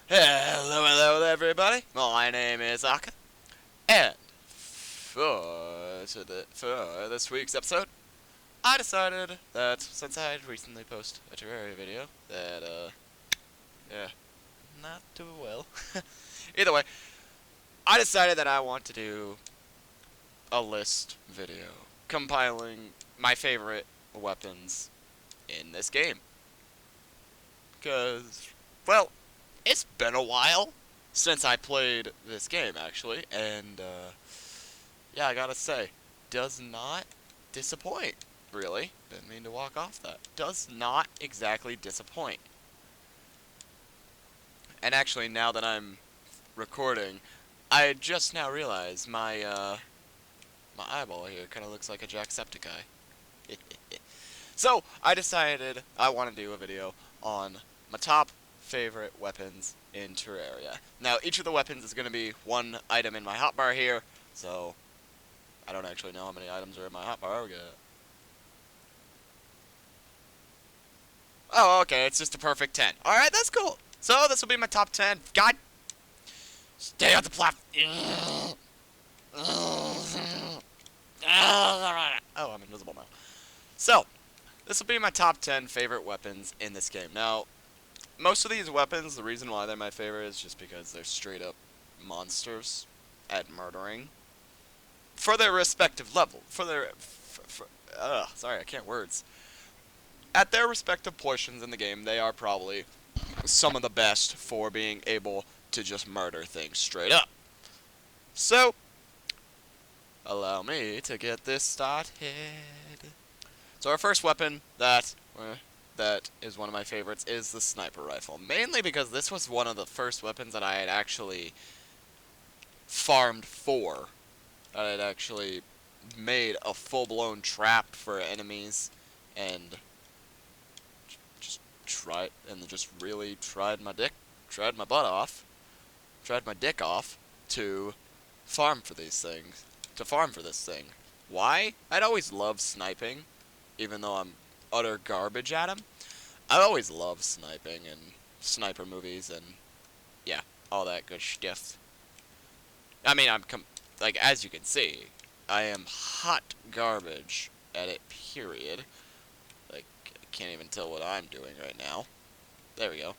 Hello everybody. My name is Aka, and for this week's episode, I decided that since I had recently posted a Terraria video, that yeah, not too well. Either way, I decided that I want to do a list video compiling my favorite weapons in this game, cause well, it's been a while since I played this game, actually, and, yeah, I gotta say, does not disappoint, really. Didn't mean to walk off that. Does not exactly disappoint. And actually, now that I'm recording, I just now realized my eyeball here kind of looks like a Jacksepticeye. So, I decided I want to do a video on my top favorite weapons in Terraria. Now, each of the weapons is going to be one item in my hotbar here, so I don't actually know how many items are in my hotbar. Oh, okay, it's just a perfect 10. Alright, that's cool. So, this will be my top 10. God, stay on the platform. Oh, I'm invisible now. So, this will be my top 10 favorite weapons in this game. Now, most of these weapons, the reason why they're my favorite is just because they're straight up monsters at murdering. For their respective level. Sorry, I can't words. At their respective portions in the game, they are probably some of the best for being able to just murder things straight up. So, allow me to get this started. So our first weapon that is one of my favorites is the sniper rifle. Mainly because this was one of the first weapons that I had actually farmed for. That I had actually made a full-blown trap for enemies and just really tried my dick off to farm for these things. To farm for this thing. Why? I'd always loved sniping, even though I'm utter garbage at them. I always loved sniping and sniper movies and yeah, all that good stuff. I mean, like as you can see, I am hot garbage at it. Period. Like I can't even tell what I'm doing right now. There we go.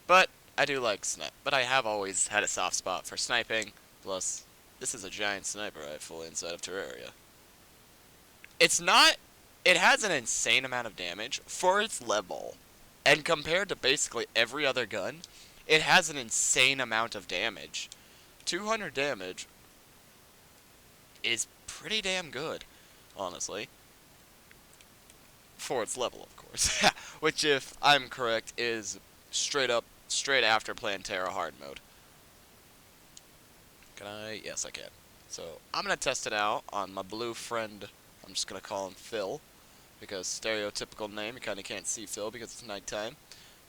But I do like snipe. But I have always had a soft spot for sniping. Plus, this is a giant sniper rifle inside of Terraria. It's not. It has an insane amount of damage for its level. And compared to basically every other gun, it has an insane amount of damage. 200 damage is pretty damn good, honestly. For its level, of course. Which, if I'm correct, is straight after playing Terra hard mode. Can I? Yes, I can. So, I'm going to test it out on my blue friend. I'm just going to call him Phil. Because stereotypical name, you kind of can't see Phil because it's nighttime.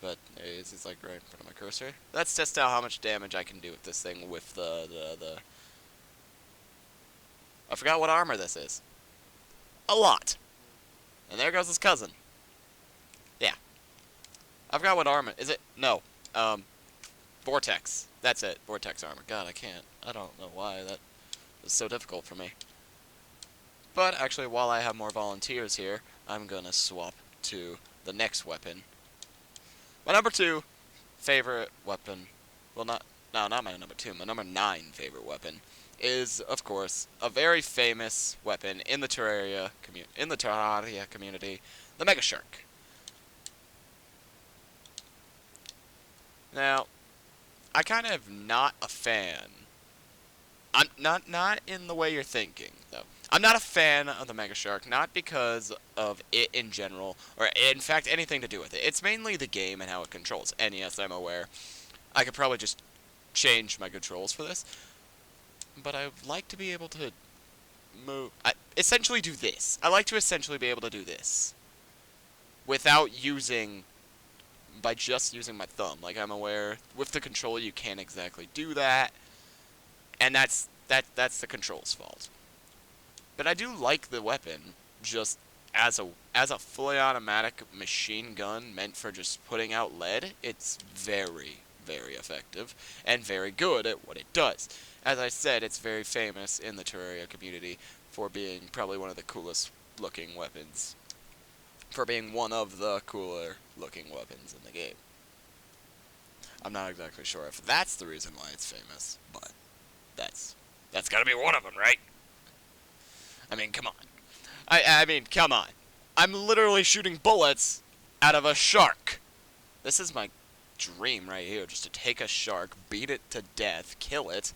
But there he is, he's like right in front of my cursor. Let's test out how much damage I can do with this thing with the... I forgot what armor this is. A lot. And there goes his cousin. Yeah. I forgot what armor. Is it? No. Vortex. That's it. Vortex armor. God, I can't. I don't know why that was so difficult for me. But actually, while I have more volunteers here, I'm gonna swap to the next weapon. My number 2 favorite weapon, well, not my number 2, my number 9 favorite weapon is, of course, a very famous weapon in the Terraria community, the Mega Shark. Now, I kind of not a fan. I'm not in the way you're thinking, though. I'm not a fan of the Mega Shark, not because of it in general, or in fact anything to do with it. It's mainly the game and how it controls. And yes, I'm aware. I could probably just change my controls for this. But I would like to be able to essentially do this. I like to essentially be able to do this. Without by just using my thumb. Like, I'm aware, with the controller you can't exactly do that. And that's the control's fault. But I do like the weapon, just as a fully automatic machine gun meant for just putting out lead, it's very, very effective and very good at what it does. As I said, it's very famous in the Terraria community for being probably one of the coolest looking weapons. For being one of the cooler looking weapons in the game. I'm not exactly sure if that's the reason why it's famous, but that's gotta be one of them, right? I mean, come on. I mean, come on. I'm literally shooting bullets out of a shark. This is my dream right here, just to take a shark, beat it to death, kill it,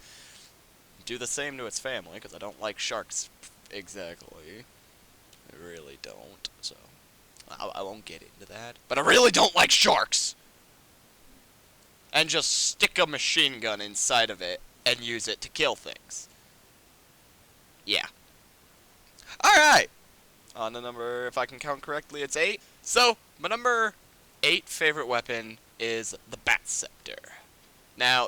do the same to its family, because I don't like sharks exactly. I really don't, so I won't get into that. But I really don't like sharks! And just stick a machine gun inside of it and use it to kill things. Yeah. Alright! On the number, if I can count correctly, it's 8. So, my number 8 favorite weapon is the Bat Scepter. Now,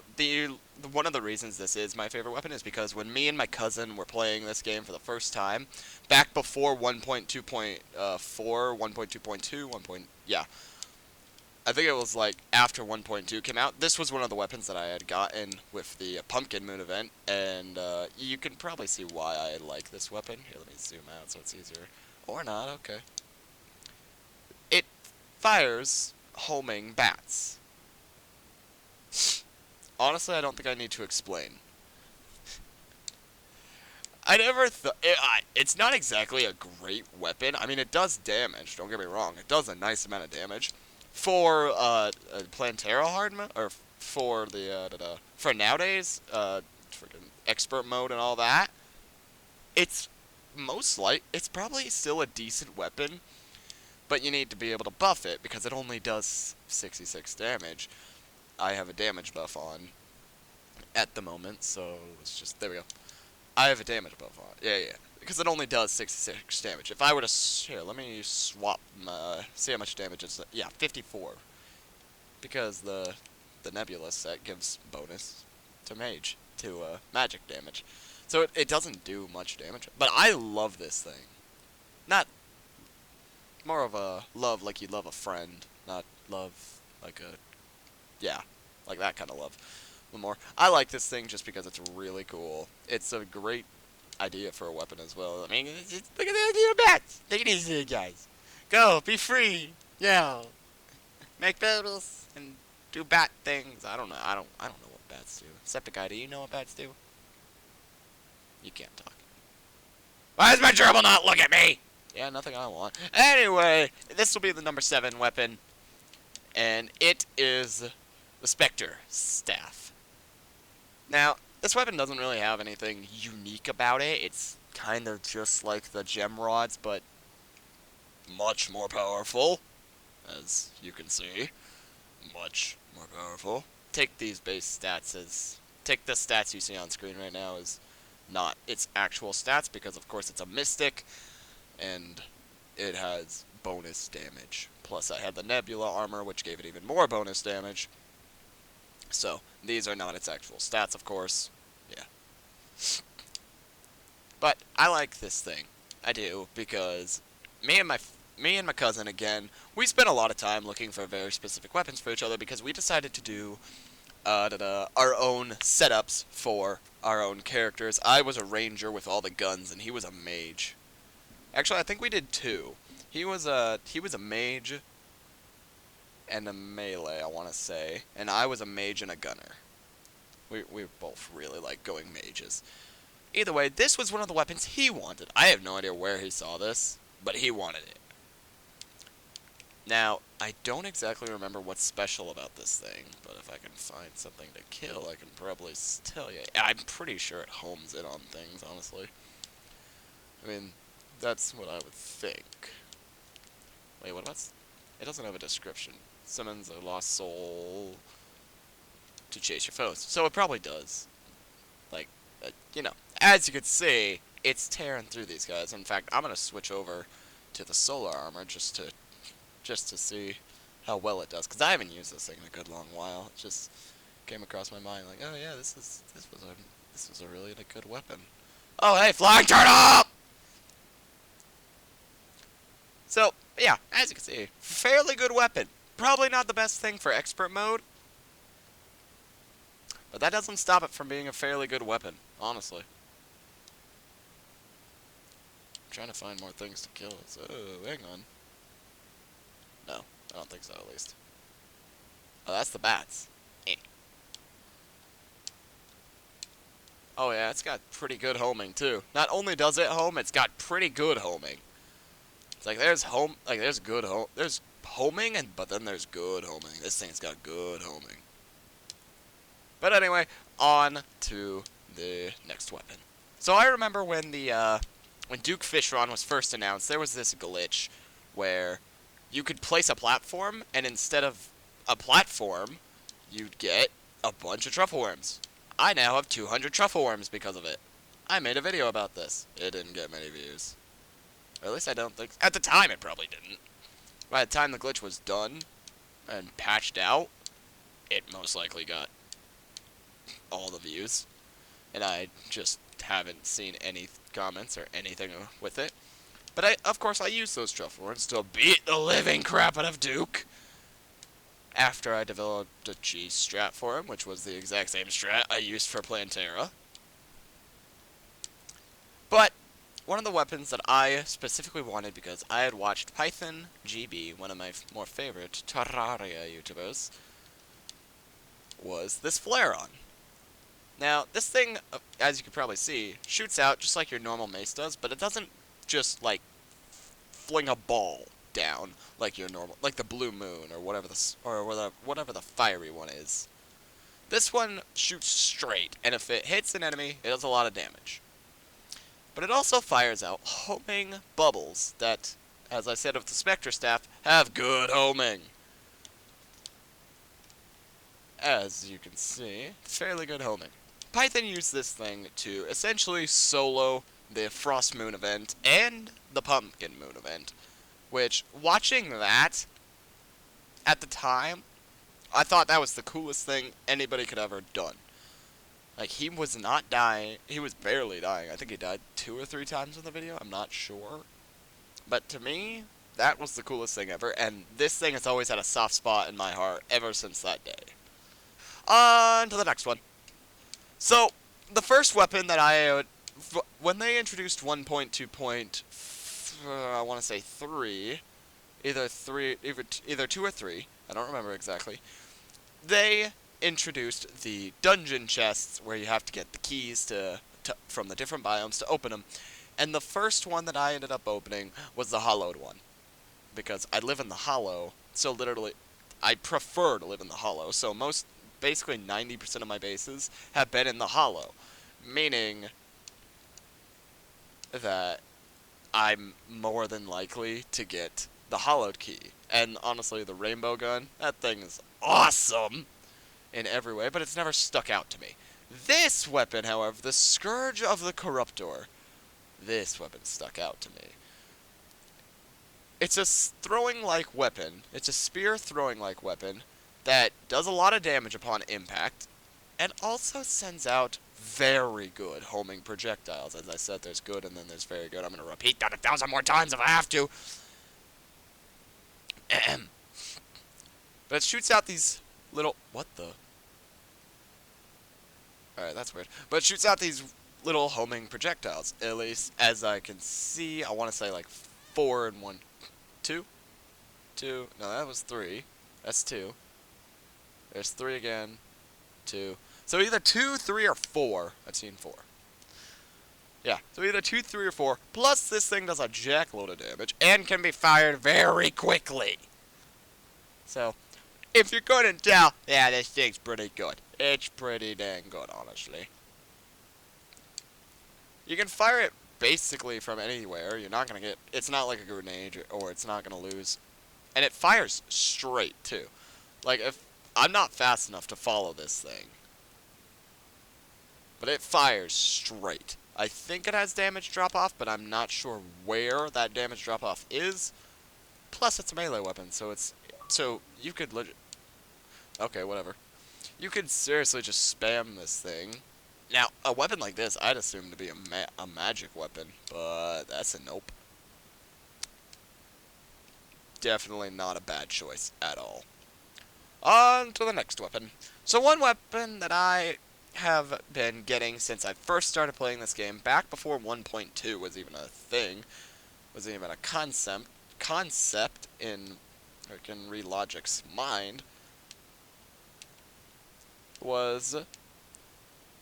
one of the reasons this is my favorite weapon is because when me and my cousin were playing this game for the first time, back before 1.2.4, 1.2.2, 1. Yeah, I think it was like after 1.2 came out. This was one of the weapons that I had gotten with the Pumpkin Moon event, and you can probably see why I like this weapon. Here, let me zoom out so it's easier. Or not, okay. It fires homing bats. Honestly, I don't think I need to explain. I never thought... It's not exactly a great weapon. I mean, it does damage, don't get me wrong. It does a nice amount of damage. For, Plantera hard mode, or for the, for nowadays, freaking expert mode and all that, it's it's probably still a decent weapon, but you need to be able to buff it, because it only does 66 damage. I have a damage buff on at the moment, so it's just, there we go. I have a damage buff on. Yeah. Because it only does 66 damage. If I were to... Here, let me swap see how much damage it's... Yeah, 54. Because the Nebula set gives bonus to mage, to magic damage. So it doesn't do much damage. But I love this thing. Not... More of a love like you love a friend. Not love like a... Yeah, like that kind of love. More. I like this thing just because it's really cool. It's a great idea for a weapon as well. I mean, look at the idea of bats. Look at these guys. Go, be free. Yeah. Make battles and do bat things. I don't know. I don't know what bats do. Septic ID, you know what bats do? You can't talk. Why does my gerbil not look at me? Yeah, nothing I want. Anyway, this will be the number 7 weapon, and it is the Spectre Staff. Now, this weapon doesn't really have anything unique about it. It's kind of just like the gem rods, but much more powerful, as you can see. Much more powerful. Take these base stats as... Take the stats you see on screen right now as not its actual stats, because of course it's a mystic, and it has bonus damage. Plus I had the Nebula armor, which gave it even more bonus damage. So, these are not its actual stats, of course. Yeah. But I like this thing. I do, because me and my cousin, again, we spent a lot of time looking for very specific weapons for each other, because we decided to do our own setups for our own characters. I was a ranger with all the guns, and he was a mage. Actually, I think we did 2. He was a mage and a melee, I want to say, and I was a mage and a gunner. We both really like going mages. Either way, this was one of the weapons he wanted. I have no idea where he saw this, but he wanted it. Now, I don't exactly remember what's special about this thing, but if I can find something to kill, I can probably tell you. I'm pretty sure it homes in on things, honestly. I mean, that's what I would think. Wait, what about... It doesn't have a description. Summons a lost soul to chase your foes. So it probably does. Like, you know, as you can see, it's tearing through these guys. In fact, I'm going to switch over to the solar armor just to see how well it does. Because I haven't used this thing in a good long while. It just came across my mind like, oh yeah, this was a really good weapon. Oh hey, flying turtle! So, yeah, as you can see, fairly good weapon. Probably not the best thing for expert mode, but that doesn't stop it from being a fairly good weapon, honestly. I'm trying to find more things to kill. So, hang on. No, I don't think so, at least. Oh, that's the bats. Eh. Oh yeah, it's got pretty good homing too. Not only does it home, it's got pretty good homing. It's like there's good home, there's homing, but then there's good homing. This thing's got good homing. But anyway, on to the next weapon. So I remember when when Duke Fishron was first announced, there was this glitch where you could place a platform, and instead of a platform, you'd get a bunch of truffle worms. I now have 200 truffle worms because of it. I made a video about this. It didn't get many views. Or at least I don't think... At the time, it probably didn't. By the time the glitch was done and patched out, it most likely got all the views. And I just haven't seen any comments or anything with it. But of course, I used those truffle worms to beat the living crap out of Duke. After I developed a cheese strat for him, which was the exact same strat I used for playing Terra. But one of the weapons that I specifically wanted because I had watched Python GB, one of my more favorite Terraria YouTubers, was this Flare-On. Now, this thing, as you can probably see, shoots out just like your normal mace does, but it doesn't just, like, fling a ball down like your normal, like the Blue Moon or whatever the fiery one is. This one shoots straight, and if it hits an enemy, it does a lot of damage. But it also fires out homing bubbles that, as I said with the Spectre Staff, have good homing. As you can see, fairly good homing. Python used this thing to essentially solo the Frost Moon event and the Pumpkin Moon event. Which, watching that, at the time, I thought that was the coolest thing anybody could ever done. Like, he was not dying, he was barely dying. I think he died 2 or 3 times in the video, I'm not sure. But to me, that was the coolest thing ever, and this thing has always had a soft spot in my heart ever since that day. On to the next one. So, the first weapon that when they introduced 1.2. I want to say 3, either 2 or 3, I don't remember exactly, they introduced the dungeon chests where you have to get the keys from the different biomes to open them, and the first one that I ended up opening was the hollowed one, because I live in the hollow, so literally, I prefer to live in the hollow, so basically 90% of my bases have been in the hollow, meaning that I'm more than likely to get the hollowed key. And honestly, the rainbow gun, that thing is awesome in every way, but it's never stuck out to me. This weapon, however, the Scourge of the Corruptor, this weapon stuck out to me. It's a throwing-like weapon. It's a spear throwing-like weapon that does a lot of damage upon impact, and also sends out very good homing projectiles. As I said, there's good and then there's very good. I'm going to repeat that 1,000 more times if I have to. But it shoots out these little... What the? Alright, that's weird. But it shoots out these little homing projectiles. At least, as I can see, I want to say like 4 and 1. 2? 2. No, that was 3. That's 2. There's 3 again. 2. So either 2, 3, or 4. I've seen 4. Yeah, so either 2, 3, or 4. Plus, this thing does a jackload of damage and can be fired very quickly. So, if you're going to tell, yeah, this thing's pretty good. It's pretty dang good, honestly. You can fire it basically from anywhere. You're not going to get... It's not like a grenade, or it's not going to lose. And it fires straight, too. Like, if I'm not fast enough to follow this thing. But it fires straight. I think it has damage drop-off, but I'm not sure where that damage drop-off is. Plus, it's a melee weapon, so it's... So, you could legit... Okay, whatever. You could seriously just spam this thing. Now, a weapon like this, I'd assume to be a magic weapon, but that's a nope. definitely not a bad choice at all. On to the next weapon. So one weapon that I have been getting since I first started playing this game, back before 1.2 was even a thing, was even a concept in freaking Relogic's mind, was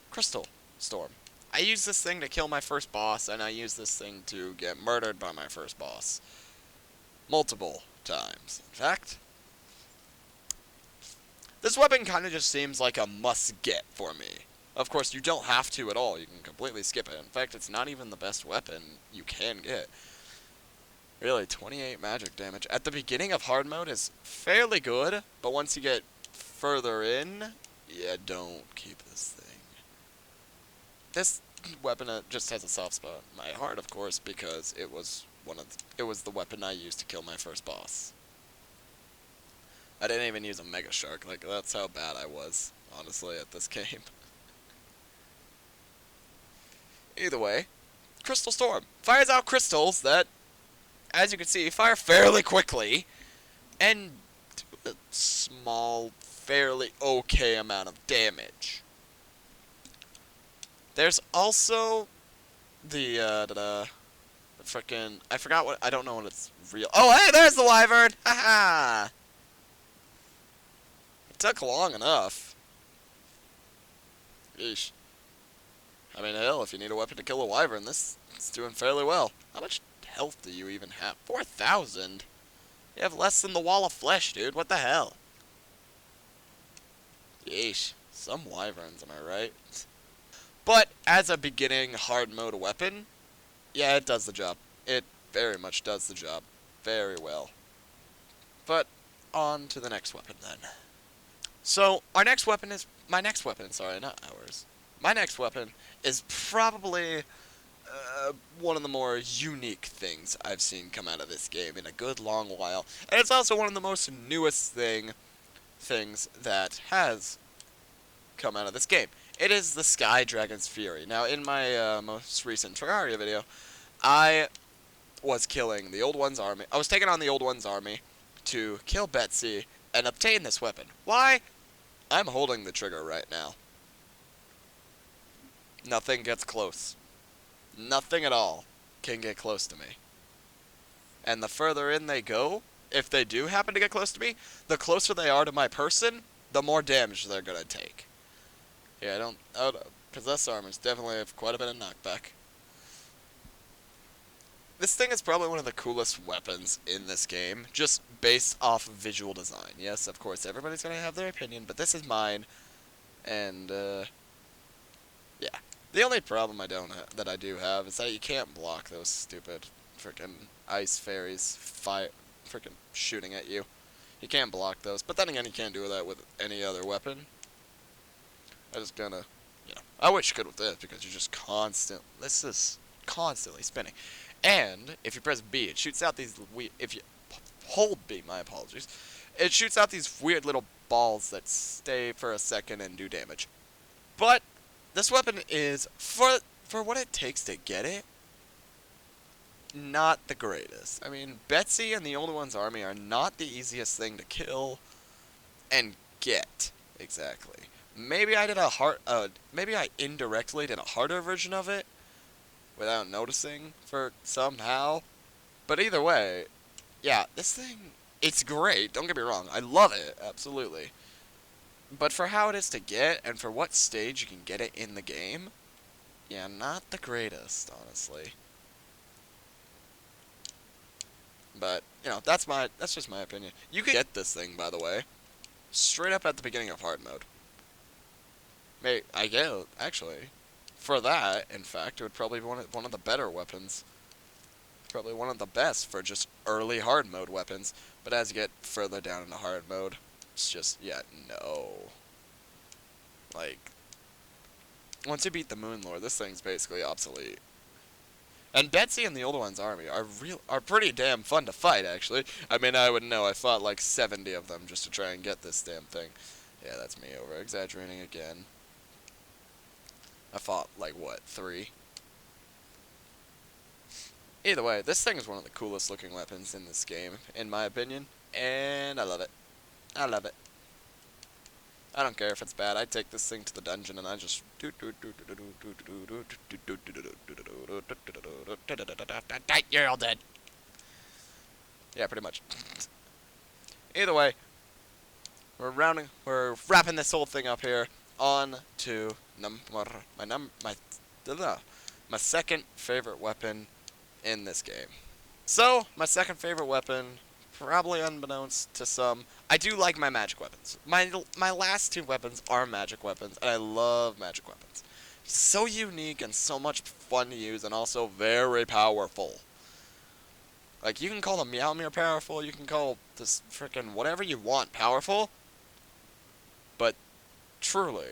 Crystal Storm. I used this thing to kill my first boss, and I used this thing to get murdered by my first boss. Multiple times. In fact, this weapon kind of just seems like a must-get for me. Of course, you don't have to at all. You can completely skip it. In fact, it's not even the best weapon you can get. Really, 28 magic damage. At the beginning of hard mode is fairly good, but once you get further in, yeah, don't keep this thing. This weapon just has a soft spot in my heart, of course, because it was the weapon I used to kill my first boss. I didn't even use a Mega Shark. Like, that's how bad I was, honestly, at this game. Either way, Crystal Storm fires out crystals that, as you can see, fire fairly quickly and do a small, fairly okay amount of damage. There's also the frickin' I forgot what, I don't know what it's real. Oh, hey, there's the wyvern! Haha! It took long enough. Yeesh. I mean, hell, if you need a weapon to kill a wyvern, this is doing fairly well. How much health do you even have? 4,000? You have less than the wall of flesh, dude. What the hell? Yeesh. Some wyverns, am I right? But as a beginning hard mode weapon, yeah, it does the job. It very much does the job very well. But on to the next weapon then. So our next weapon is my next weapon. Sorry, not ours. My next weapon is probably one of the more unique things I've seen come out of this game in a good long while, and it's also one of the most newest things that has come out of this game. It is the Sky Dragon's Fury. Now, in my most recent Terraria video, I was killing the Old One's army. I was taking on the Old One's army to kill Betsy and obtain this weapon. Why? I'm holding the trigger right now. Nothing gets close. Nothing at all can get close to me. And the further in they go, if they do happen to get close to me, the closer they are to my person, the more damage they're gonna take. Yeah, possess armors definitely have quite a bit of knockback. This thing is probably one of the coolest weapons in this game, just based off of visual design. Yes, of course, everybody's gonna have their opinion, but this is mine, and, yeah. The only problem that I do have is that you can't block those stupid frickin' ice fairies frickin' shooting at you. You can't block those, but then again, you can't do that with any other weapon. I just gonna, I wish you could with this, because you're just this is constantly spinning. And, if you press B, it shoots out these if you hold B, my apologies, it shoots out these weird little balls that stay for a second and do damage. But, this weapon is, for what it takes to get it, not the greatest. I mean, Betsy and the Old One's army are not the easiest thing to kill and get, exactly. Maybe I did maybe I indirectly did a harder version of it without noticing for somehow. But either way, yeah, this thing, it's great, don't get me wrong. I love it, absolutely. But for how it is to get, and for what stage you can get it in the game, yeah, not the greatest, honestly. But, that's just my opinion. You can get this thing, by the way, straight up at the beginning of hard mode. I get it, actually. For that, in fact, it would probably be one of the better weapons. Probably one of the best for just early hard mode weapons. But as you get further down into hard mode, it's just, yeah, no. Like, once you beat the Moon Lord, this thing's basically obsolete. And Betsy and the Old One's army are pretty damn fun to fight, actually. I mean, I would know. I fought like 70 of them just to try and get this damn thing. Yeah, that's me over-exaggerating again. I fought, like, what, 3? Either way, this thing is one of the coolest looking weapons in this game, in my opinion, and I love it. I love it. I don't care if it's bad. I take this thing to the dungeon and I just you're all dead. Yeah, pretty much. Either way, we're wrapping this whole thing up here on to my second favorite weapon in this game. So, my second favorite weapon, probably unbeknownst to some, I do like my magic weapons. My last two weapons are magic weapons, and I love magic weapons. So unique and so much fun to use, and also very powerful. Like, you can call the Meow Meow powerful, you can call this frickin' whatever you want powerful, but truly,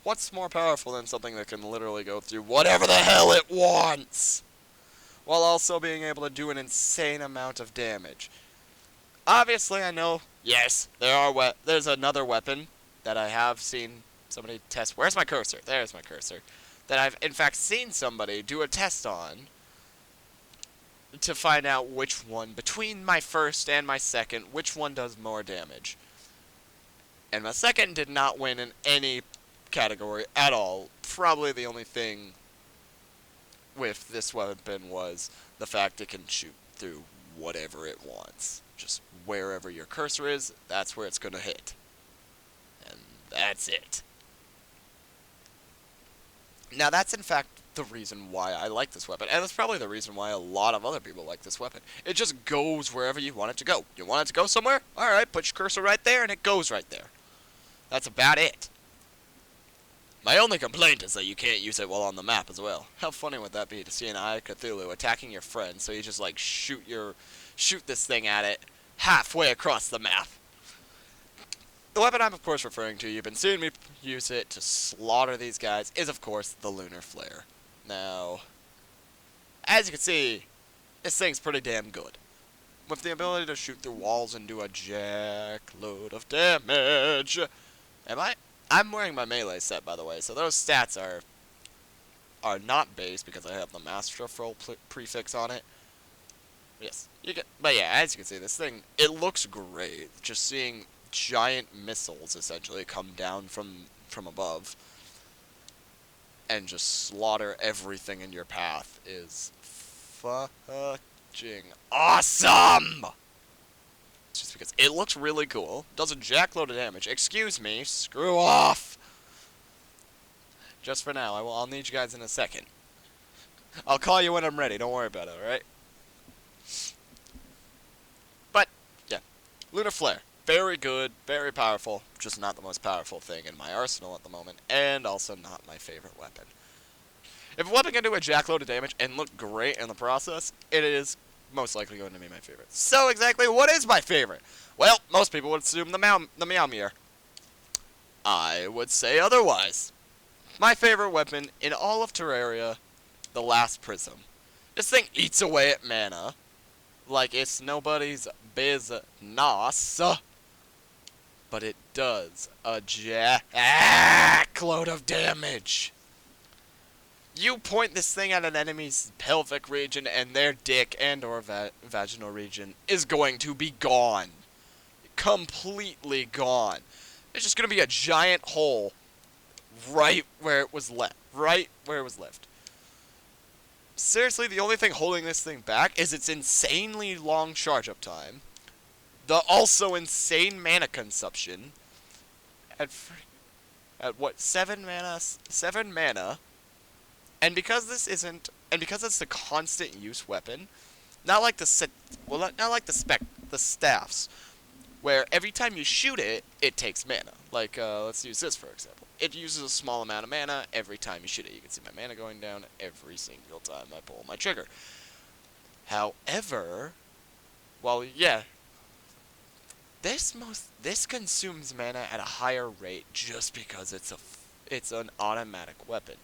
what's more powerful than something that can literally go through whatever the hell it wants, while also being able to do an insane amount of damage? Obviously, I know, yes, there's another weapon that I have seen somebody test. Where's my cursor? There's my cursor. That I've, in fact, seen somebody do a test on to find out which one, between my first and my second, which one does more damage. And my second did not win in any category at all. Probably the only thing with this weapon was the fact it can shoot through whatever it wants. Just wherever your cursor is, that's where it's going to hit. And that's it. Now that's in fact the reason why I like this weapon, and that's probably the reason why a lot of other people like this weapon. It just goes wherever you want it to go. You want it to go somewhere? Alright, put your cursor right there and it goes right there. That's about it. My only complaint is that you can't use it while on the map as well. How funny would that be to see an Eye of Cthulhu attacking your friend, so you just like shoot this thing at it halfway across the map. The weapon I'm of course referring to, you've been seeing me use it to slaughter these guys, is of course the Lunar Flare. Now, as you can see, this thing's pretty damn good. With the ability to shoot through walls and do a jackload of damage. I'm wearing my melee set, by the way, so those stats are not base because I have the Master Roll prefix on it. Yes, but yeah, as you can see, this thing, it looks great. Just seeing giant missiles essentially come down from above and just slaughter everything in your path is fucking awesome! Just because it looks really cool, does a jackload of damage. Excuse me, screw off! Just for now, I'll need you guys in a second. I'll call you when I'm ready, don't worry about it, alright? But, yeah, Lunar Flare. Very good, very powerful, just not the most powerful thing in my arsenal at the moment, and also not my favorite weapon. If a weapon can do a jackload of damage and look great in the process, it is most likely going to be my favorite. So exactly what is my favorite? Well, most people would assume the Meow Meow. I would say otherwise. My favorite weapon in all of Terraria, the Last Prism. This thing eats away at mana like it's nobody's business. But it does a jackload of damage. You point this thing at an enemy's pelvic region and their dick and or vaginal region is going to be gone. Completely gone. It's just going to be a giant hole right where it was left. Right where it was left. Seriously, the only thing holding this thing back is its insanely long charge-up time. The also insane mana consumption at what, 7 mana, and because it's a constant use weapon, not like the staffs, where every time you shoot it, it takes mana. Like let's use this for example. It uses a small amount of mana every time you shoot it. You can see my mana going down every single time I pull my trigger. However, well, yeah. This consumes mana at a higher rate just because it's an automatic weapon.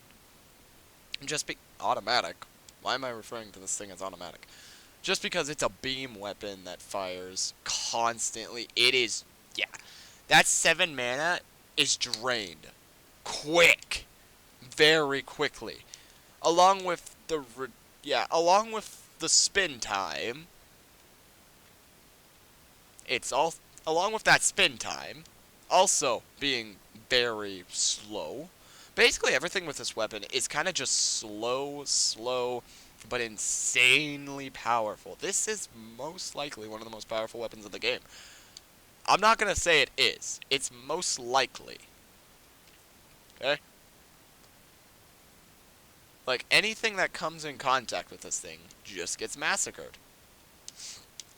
Automatic? Why am I referring to this thing as automatic? Just because it's a beam weapon that fires constantly. It is, yeah. That 7 mana is drained. Quick. Very quickly. Along with the spin time, it's all along with that spin time, also being very slow. Basically, everything with this weapon is kind of just slow, but insanely powerful. This is most likely one of the most powerful weapons in the game. I'm not gonna say it is. It's most likely. Okay? Like, anything that comes in contact with this thing just gets massacred.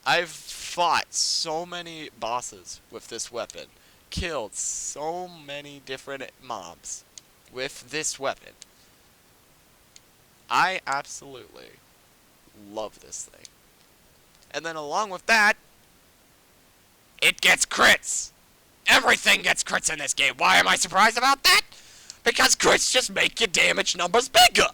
I've fought so many bosses with this weapon. Killed so many different mobs with this weapon. I absolutely love this thing. And then along with that, it gets crits! Everything gets crits in this game. Why am I surprised about that? Because crits just make your damage numbers bigger.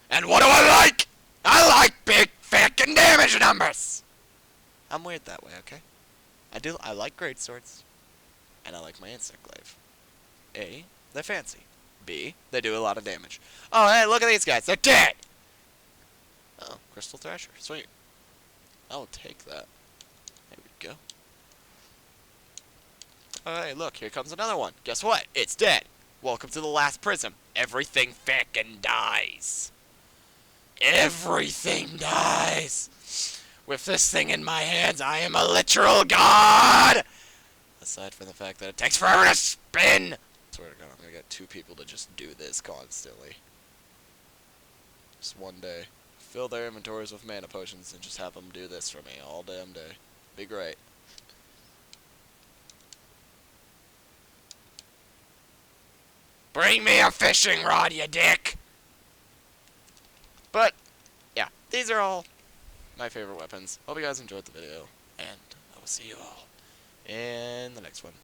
And what do I like? I like big fucking damage numbers. I'm weird that way, okay? I like greatswords. And I like my insect glaive. A, they're fancy. B, they do a lot of damage. Oh, hey, look at these guys. They're dead! Oh, crystal thrasher. Sweet. I'll take that. There we go. Oh, hey, look, here comes another one. Guess what? It's dead. Welcome to the last prism. Everything fucking dies. Everything dies. With this thing in my hands, I am a literal god! Aside from the fact that it takes forever to spin! I swear to God, I'm gonna get 2 people to just do this constantly. Just one day. Fill their inventories with mana potions and just have them do this for me all damn day. Be great. Bring me a fishing rod, you dick! But, yeah, these are all my favorite weapons. Hope you guys enjoyed the video, and I will see you all in the next one.